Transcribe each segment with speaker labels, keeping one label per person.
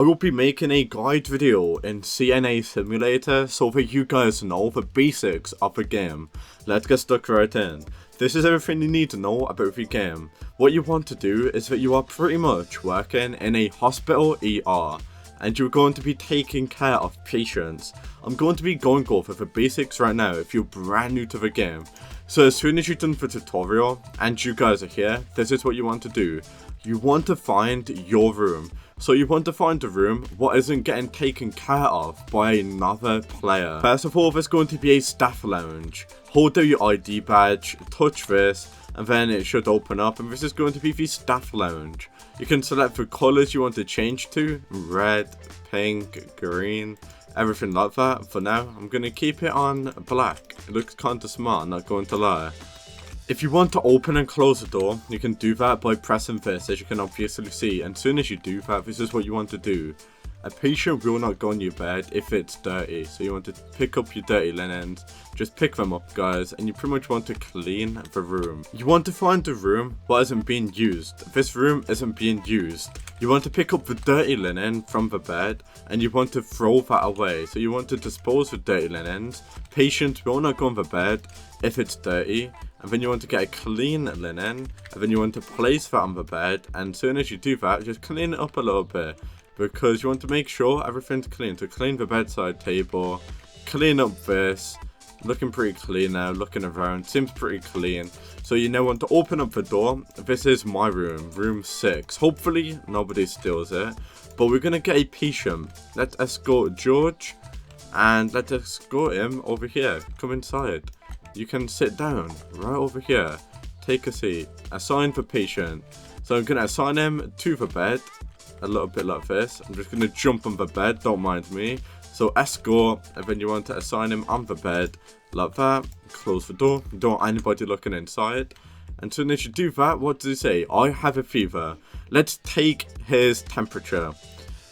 Speaker 1: I will be making a guide video in CNA Simulator so that you guys know the basics of the game. Let's get stuck right in. This is everything you need to know about the game. What you want to do is that you are pretty much working in a hospital ER. And you're going to be taking care of patients. I'm going to be going over the basics right now if you're brand new to the game. So as soon as you've done the tutorial and you guys are here, this is what you want to do. You want to find your room. So you want to find a room what isn't getting taken care of by another player. First of all, there's going to be a staff lounge. Hold down your ID badge, touch this, and then it should open up, and this is going to be the staff lounge. You can select the colours you want to change to, red, pink, green, everything like that. For now, I'm going to keep it on black. It looks kind of smart, not going to lie. If you want to open and close the door, you can do that by pressing this, as you can obviously see. And as soon as you do that, this is what you want to do. A patient will not go on your bed if it's dirty, so you want to pick up your dirty linens, just pick them up guys, and you pretty much want to clean the room. You want to find the room what isn't being used. This room isn't being used. You want to pick up the dirty linen from the bed, and you want to throw that away. So you want to dispose the dirty linens. Patients will not go on the bed if it's dirty, and then you want to get a clean linen, and then you want to place that on the bed, and as soon as you do that, just clean it up a little bit. Because you want to make sure everything's clean. So clean the bedside table, clean up this, looking pretty clean now, looking around, seems pretty clean. So you now want to open up the door. This is my room, room 6. Hopefully nobody steals it, but we're going to get a patient. Let's escort George, and let's escort him over here. Come inside. You can sit down right over here. Take a seat. Assign the patient. So I'm going to assign him to the bed. A little bit like this. I'm just going to jump on the bed, don't mind me. So escort, and then you want to assign him on the bed like that. Close the door, you don't want anybody looking inside. And as soon as you do that, what does it say? I have a fever. Let's take his temperature.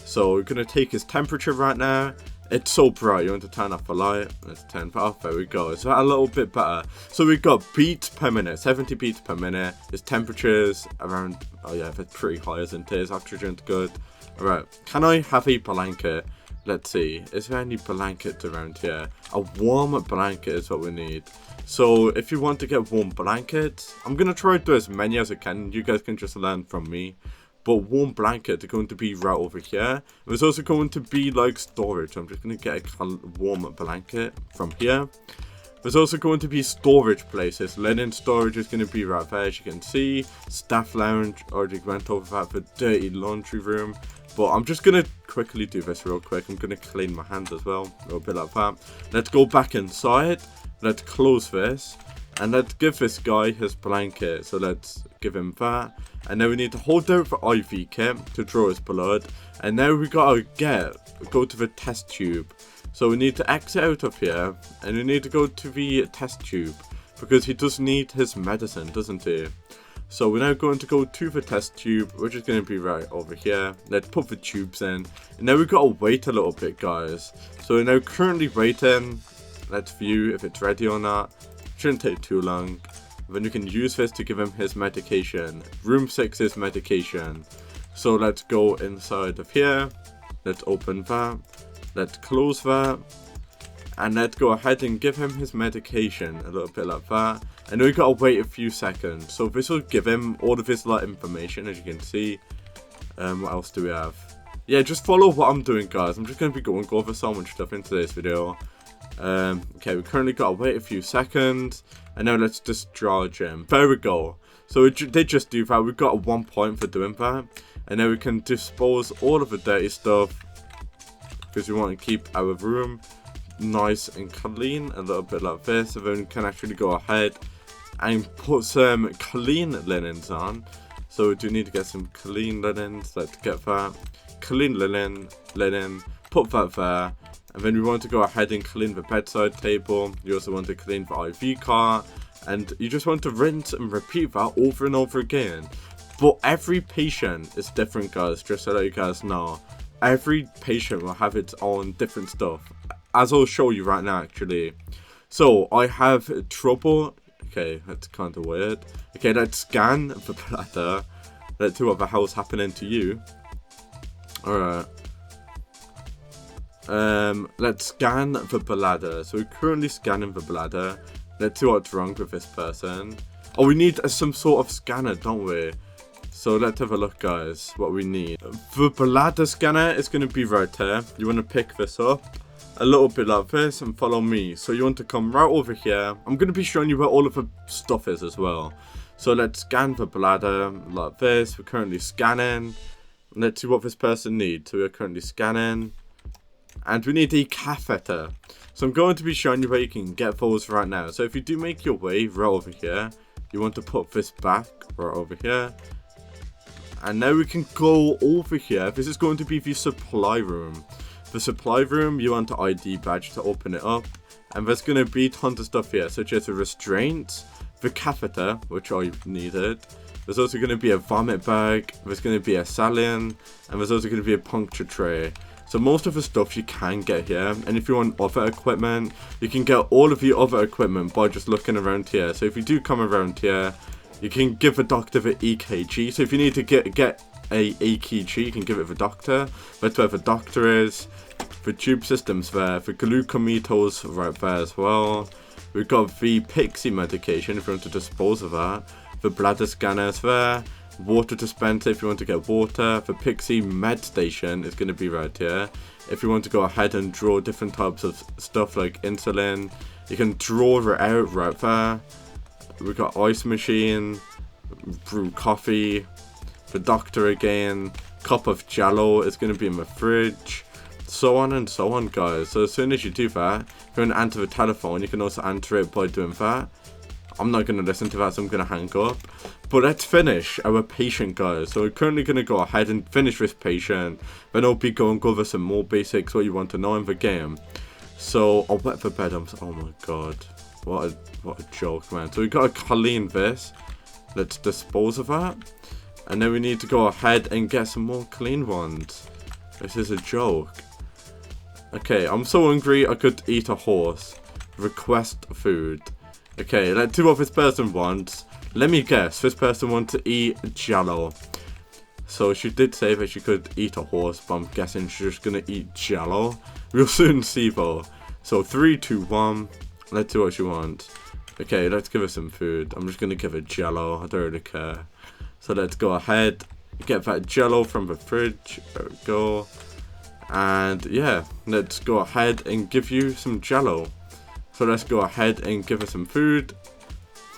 Speaker 1: So we're going to take his temperature right now. It's so bright, you want to turn off the light. Let's turn that off, there we go. Is that a little bit better? So we've got beats per minute, 70 beats per minute. His temperature's around, oh yeah, that's pretty high, isn't it? His oxygen's good. Alright, can I have a blanket? Let's see, is there any blankets around here? A warm blanket is what we need. So if you want to get warm blankets, I'm going to try to do as many as I can. You guys can just learn from me. But warm blankets are going to be right over here. There's also going to be like storage. I'm just going to get a warm blanket from here. There's also going to be storage places. Linen storage is going to be right there, as you can see. Staff lounge, already went over that. The dirty laundry room. But I'm just going to quickly do this real quick. I'm going to clean my hands as well. A little bit like that. Let's go back inside. Let's close this. And let's give this guy his blanket. So let's give him that. And then we need to hold down the IV kit to draw his blood. And now we gotta go to the test tube. So we need to exit out of here. And we need to go to the test tube. Because he does need his medicine, doesn't he? So we're now going to go to the test tube, which is going to be right over here. Let's put the tubes in. And now we've got to wait a little bit, guys. So we're now currently waiting. Let's view if it's ready or not. Shouldn't take too long. Then you can use this to give him his medication. Room 6's medication. So let's go inside of here. Let's open that. Let's close that. And let's go ahead and give him his medication. A little bit like that. And we've got to wait a few seconds. So this will give him all of his information, as you can see. What else do we have? Yeah, just follow what I'm doing, guys. I'm just going to be going over so much stuff in today's video. Okay, we currently got to wait a few seconds. And now let's discharge him. There we go. So we did just do that. We've got 1 point for doing that. And now we can dispose all of the dirty stuff. Because we want to keep our room nice and clean. A little bit like this. And then we can actually go ahead and put some clean linens on. So we do need to get some clean linens. Let's get that. Clean linen. Put that there. And then we want to go ahead and clean the bedside table. You also want to clean the IV cart. And you just want to rinse and repeat that over and over again. But every patient is different, guys, just so that you guys know. Every patient will have its own different stuff. As I'll show you right now, actually. So, I have trouble. Okay, that's kind of weird. Okay, let's scan the bladder. Let's see what the hell's happening to you. Alright. Let's scan the bladder. So we're currently scanning the bladder. Let's see what's wrong with this person. Oh, we need some sort of scanner, don't we? So let's have a look, guys, what we need. The bladder scanner is going to be right here. You want to pick this up a little bit like this and follow me. So you want to come right over here. I'm going to be showing you where all of the stuff is as well. So let's scan the bladder like this. We're currently scanning. Let's see what this person needs. So we're currently scanning. And we need a catheter. So I'm going to be showing you where you can get those right now. So if you do make your way right over here, you want to put this back right over here. And now we can go over here. This is going to be the supply room. The supply room, you want an ID badge to open it up. And there's going to be tons of stuff here, such as a restraint, the catheter, which I needed. There's also going to be a vomit bag. There's going to be a saline. And there's also going to be a puncture tray. So most of the stuff you can get here, and if you want other equipment, you can get all of the other equipment by just looking around here. So if you do come around here, you can give the doctor the EKG. So if you need to get a EKG, you can give it the doctor. That's where the doctor is. The tube system's there. The glucometers right there as well. We've got the Pixie medication if you want to dispose of that. The bladder scanner is there. Water dispenser if you want to get water. The Pixie med station is going to be right here. If you want to go ahead and draw different types of stuff like insulin, you can draw it out right there. We've got ice machine, brew coffee, the doctor again, cup of jello is going to be in the fridge, so on and so on, guys. So as soon as you do that, if you want to answer the telephone, you can also answer it by doing that. I'm not going to listen to that, so I'm going to hang up. But let's finish our patient, guys. So we're currently going to go ahead and finish this patient. Then I'll be going over some more basics, what you want to know in the game. So I'll wet the bed. Oh my god. What a joke, man. So we got to clean this. Let's dispose of that. And then we need to go ahead and get some more clean ones. This is a joke. Okay, I'm so hungry I could eat a horse. Request food. Okay, let's see what this person wants. Let me guess, this person wants to eat jello. So she did say that she could eat a horse, but I'm guessing she's just going to eat jello. We'll soon see though. So 3, 2, 1. Let's see what she wants. Okay, let's give her some food. I'm just going to give her jello. I don't really care. So let's go ahead. Get that jello from the fridge. There we go. And yeah, let's go ahead and give you some jello. So let's go ahead and give her some food.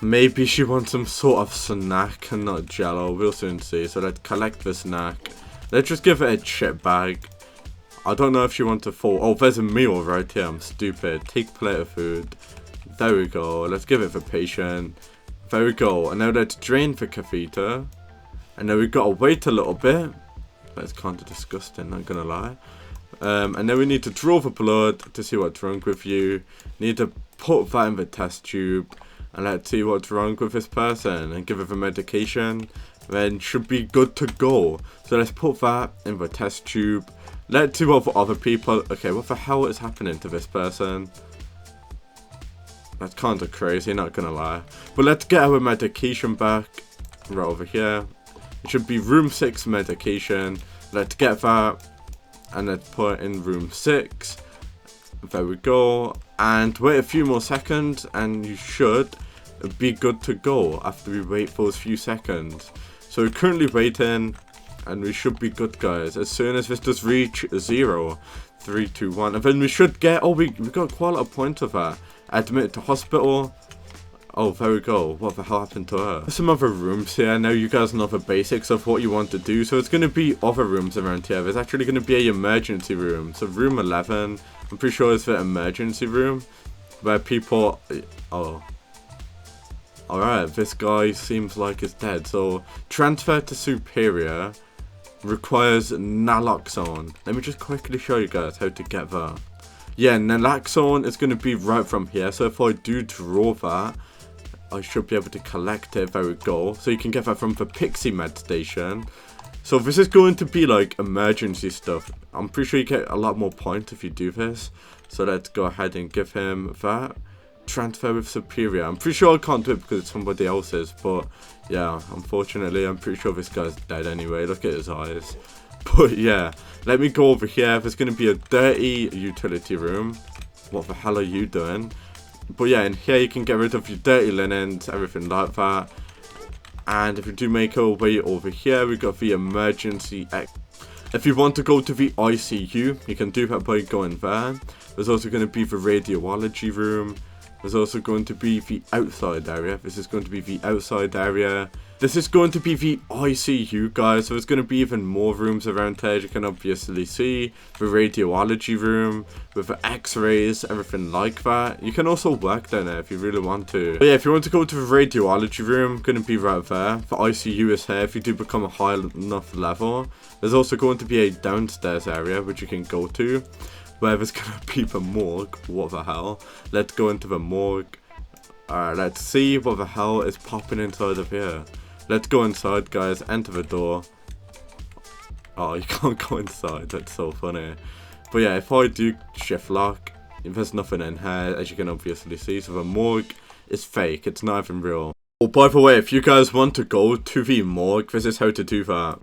Speaker 1: Maybe she wants some sort of snack and not jello. We'll soon see. So let's collect the snack. Let's just give her a chip bag. I don't know if she wants a full... Oh, there's a meal right here. I'm stupid. Take plate of food. There we go. Let's give it for patient. There we go. And now let's drain the catheter. And then we've got to wait a little bit. That's kind of disgusting, not gonna lie. And then we need to draw the blood to see what's wrong with you. Need to put that in the test tube. And let's see what's wrong with this person. And give her the medication. Then should be good to go. So let's put that in the test tube. Let's see what for other people. Okay, what the hell is happening to this person? That's kind of crazy, not gonna lie. But let's get our medication back. Right over here. It should be room 6 medication. Let's get that. And let's put it in room 6. There we go. And wait a few more seconds. And you should be good to go after we wait for those few seconds. So we're currently waiting. And we should be good, guys. As soon as this does reach 0. 3, 2, 1. And then we should get... Oh, we got quite a lot of points of that. Admitted to hospital. Oh, there we go. What the hell happened to her? There's some other rooms here. Now you guys know the basics of what you want to do. So it's going to be other rooms around here. There's actually going to be an emergency room. So room 11. I'm pretty sure it's the emergency room. Where people... Oh. Alright, this guy seems like he's dead. So transfer to superior requires naloxone. Let me just quickly show you guys how to get that. Yeah, naloxone is going to be right from here. So if I do draw that, I should be able to collect it. There we go. So you can get that from the Pixie med station. So this is going to be like emergency stuff. I'm pretty sure you get a lot more points if you do this. So let's go ahead and give him that. Transfer with superior. I'm pretty sure I can't do it because it's somebody else's. But yeah, unfortunately, I'm pretty sure this guy's dead anyway. Look at his eyes. But yeah, let me go over here. There's going to be a dirty utility room. What the hell are you doing? But yeah, in here you can get rid of your dirty linens, everything like that. And if you do make our way over here, we've got the emergency exit. If you want to go to the ICU, you can do that by going there. There's also going to be the radiology room. There's also going to be the outside area. This is going to be the outside area. This is going to be the ICU, guys. So there's going to be even more rooms around here, as you can obviously see. The radiology room with the x-rays, everything like that. You can also work down there if you really want to. But yeah, if you want to go to the radiology room, going to be right there. The ICU is here if you do become a high enough level. There's also going to be a downstairs area, which you can go to, where there's going to be the morgue. What the hell? Let's go into the morgue. Alright, let's see what the hell is popping inside of here. Let's go inside, guys. Enter the door. Oh, you can't go inside. That's so funny. But yeah, if I do shift lock, there's nothing in here, as you can obviously see. So the morgue is fake. It's not even real. Oh, by the way, if you guys want to go to the morgue, this is how to do that.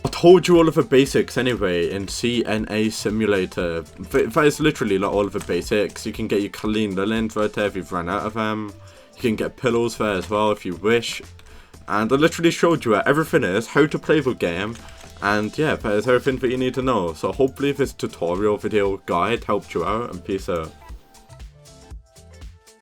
Speaker 1: I told you all of the basics anyway in CNA Simulator. That is literally like all of the basics. You can get your clean linens right there if you've run out of them. You can get pillows there as well if you wish. And I literally showed you where everything is, how to play the game. And yeah, that is everything that you need to know. So hopefully this tutorial video guide helped you out, and peace out.